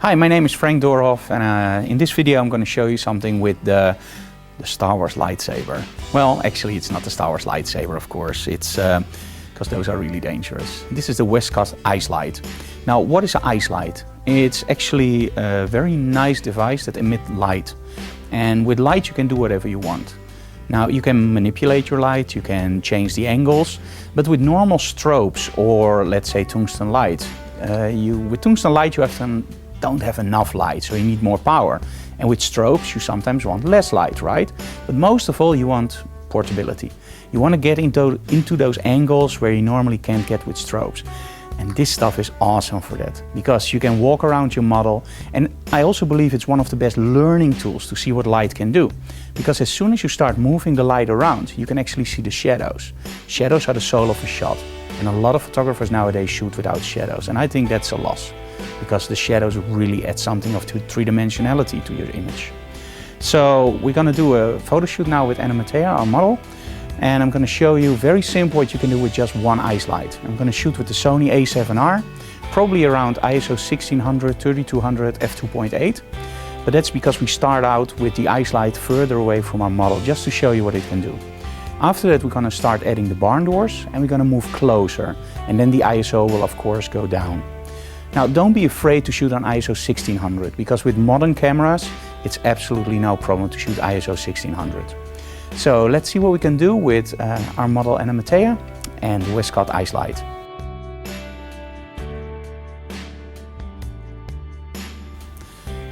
Hi, my name is Frank Doorhof, and in this video I'm going to show you something with the Star Wars lightsaber. Well, actually it's not the Star Wars lightsaber, of course, it's because those are really dangerous. This is the Westcott ice light. Now, what is an ice light? It's actually a very nice device that emits light, and with light you can do whatever you want. Now, you can manipulate your light, you can change the angles, but with normal strobes or let's say tungsten light, with tungsten light you don't have enough light, so you need more power. And with strobes you sometimes want less light, right? But most of all you want portability. You want to get into those angles where you normally can't get with strobes. And this stuff is awesome for that, because you can walk around your model, and I also believe it's one of the best learning tools to see what light can do. Because as soon as you start moving the light around, you can actually see the shadows. Shadows are the soul of a shot, and a lot of photographers nowadays shoot without shadows, and I think that's a loss, because the shadows really add something of three-dimensionality to your image. So we're going to do a photo shoot now with Anna Matea, our model. And I'm going to show you very simple what you can do with just one ice light. I'm going to shoot with the Sony A7R, probably around ISO 1600, 3200, f2.8. But that's because we start out with the ice light further away from our model, just to show you what it can do. After that we're going to start adding the barn doors, and we're going to move closer. And then the ISO will of course go down. Now, don't be afraid to shoot on ISO 1600, because with modern cameras it's absolutely no problem to shoot ISO 1600. So let's see what we can do with our model Anna Matea and the Westcott ice light.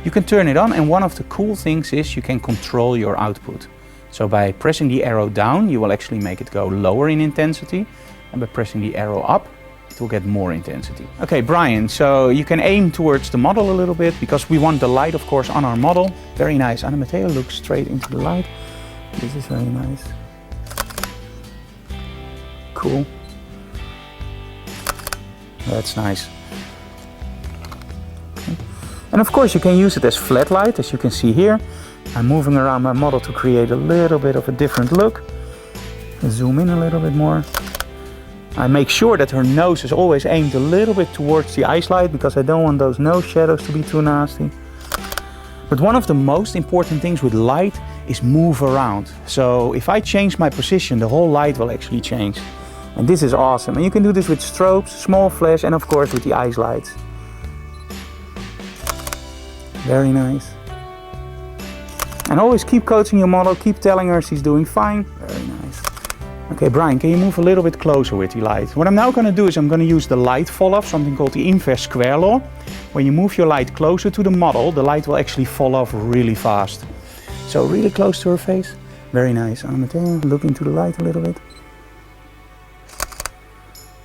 You can turn it on, and one of the cool things is you can control your output. So by pressing the arrow down you will actually make it go lower in intensity, and by pressing the arrow up it will get more intensity. Okay, Brian, so you can aim towards the model a little bit, because we want the light of course on our model. Very nice. Anna Matea looks straight into the light. This is very nice. Cool. That's nice. Okay. And of course you can use it as flat light, as you can see here. I'm moving around my model to create a little bit of a different look. Zoom in a little bit more. I make sure that her nose is always aimed a little bit towards the ice light, because I don't want those nose shadows to be too nasty. But one of the most important things with light is move around. So if I change my position, the whole light will actually change. And this is awesome. And you can do this with strobes, small flash, and of course with the ice lights. Very nice. And always keep coaching your model, keep telling her she's doing fine. Very nice. Okay, Brian, can you move a little bit closer with the light? What I'm now going to do is I'm going to use the light fall-off, something called the inverse square law. When you move your light closer to the model, the light will actually fall off really fast. So really close to her face. Very nice. Anna Matea, look into the light a little bit.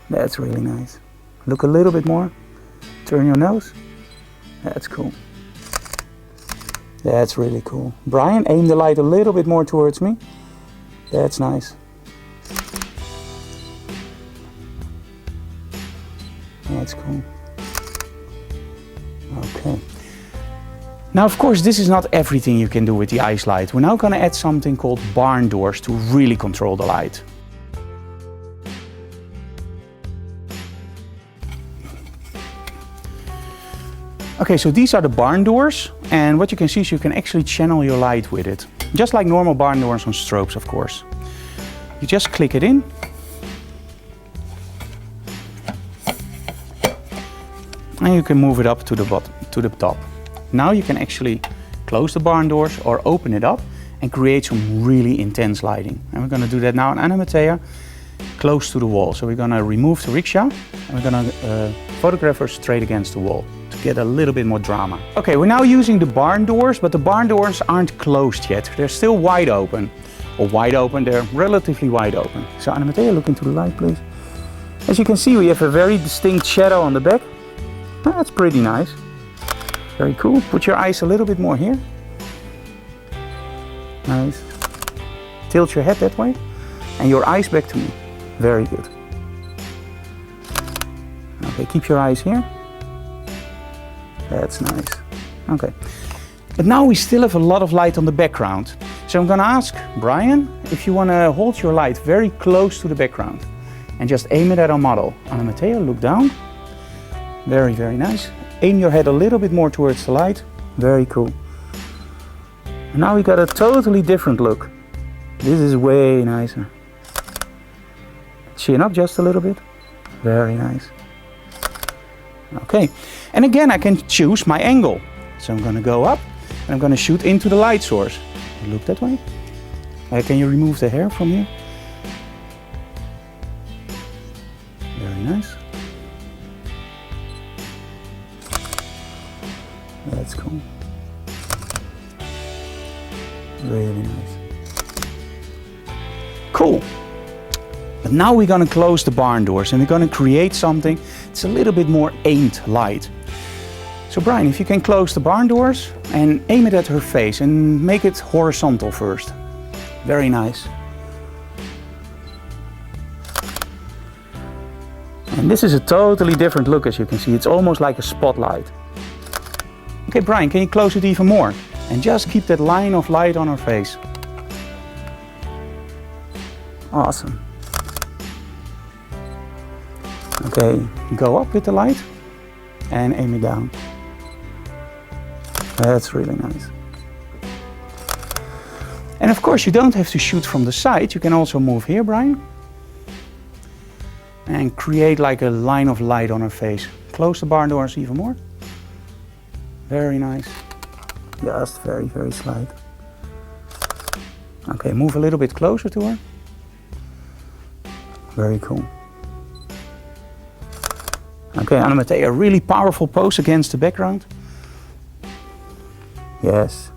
That's really nice. Look a little bit more. Turn your nose. That's cool. That's really cool. Brian, aim the light a little bit more towards me. That's nice. That's cool. Okay. Now, of course, this is not everything you can do with the ice light. We're now going to add something called barn doors to really control the light. Okay, so these are the barn doors, and what you can see is you can actually channel your light with it. Just like normal barn doors on strobes, of course. You just click it in. And you can move it up to the top. Now you can actually close the barn doors or open it up and create some really intense lighting. And we're going to do that now on Anna Matea, close to the wall. So we're going to remove the rickshaw and we're going to photograph her straight against the wall to get a little bit more drama. Okay, we're now using the barn doors, but the barn doors aren't closed yet. They're still wide open. Or wide open, they're relatively wide open. So Anna Matea, look into the light, please. As you can see, we have a very distinct shadow on the back. That's pretty nice. Very cool. Put your eyes a little bit more here. Nice. Tilt your head that way. And your eyes back to me. Very good. Okay, keep your eyes here. That's nice. Okay. But now we still have a lot of light on the background. So I'm going to ask Brian if you want to hold your light very close to the background and just aim it at our model. Anna Matea, look down. Very, very nice. aim your head a little bit more towards the light. Very cool. And now we got a totally different look. This is way nicer. Chin up just a little bit. Very nice. Okay, and again I can choose my angle. So I'm going to go up and I'm going to shoot into the light source. Look that way. Can you remove the hair from here? Very nice. That's cool. Really nice. Cool. But now we're going to close the barn doors and we're going to create something that's a little bit more aimed light. So Brian, if you can close the barn doors and aim it at her face and make it horizontal first. Very nice. And this is a totally different look, as you can see. It's almost like a spotlight. Okay, Brian, can you close it even more? And just keep that line of light on her face. Awesome. Okay, go up with the light and aim it down. That's really nice. And of course you don't have to shoot from the side, you can also move here, Brian. And create like a line of light on her face. Close the barn doors even more. Very nice. Just very, very slight. Okay, move a little bit closer to her. Very cool. Okay, I'm going to take a really powerful pose against the background. Yes.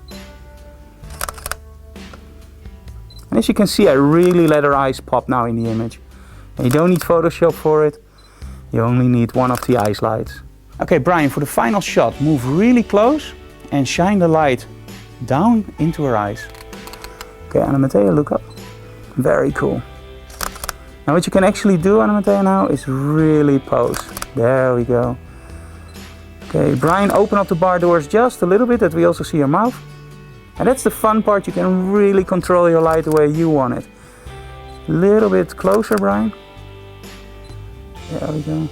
And as you can see, I really let her eyes pop now in the image. And you don't need Photoshop for it. You only need one of the ice lights. Okay, Brian, for the final shot, move really close and shine the light down into her eyes. Okay, Anna Mattea, look up. Very cool. Now what you can actually do, Anna Mattea, now is really pose. There we go. Okay, Brian, open up the bar doors just a little bit that we also see your mouth. And that's the fun part, you can really control your light the way you want it. A little bit closer, Brian. There we go.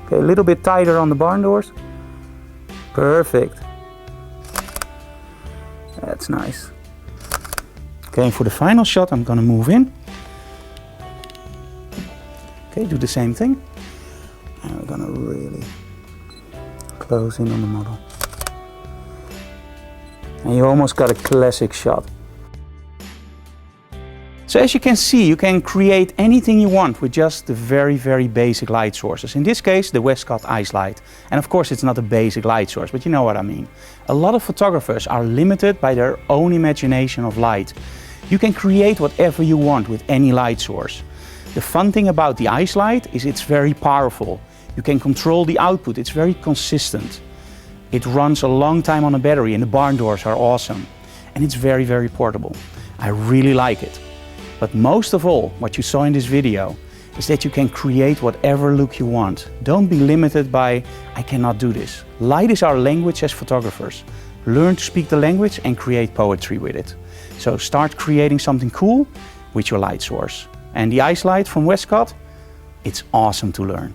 Okay, a little bit tighter on the barn doors. Perfect. That's nice. Okay, and for the final shot, I'm gonna move in. Okay, do the same thing. And we're gonna really close in on the model. And you almost got a classic shot. So as you can see, you can create anything you want with just the very, very basic light sources. In this case, the Westcott ice light. And of course, it's not a basic light source, but you know what I mean. A lot of photographers are limited by their own imagination of light. You can create whatever you want with any light source. The fun thing about the ice light is it's very powerful. You can control the output, it's very consistent. It runs a long time on a battery and the barn doors are awesome. And it's very, very portable. I really like it. But most of all, what you saw in this video is that you can create whatever look you want. Don't be limited by, I cannot do this. Light is our language as photographers. Learn to speak the language and create poetry with it. So start creating something cool with your light source. And the ice light from Westcott, it's awesome to learn.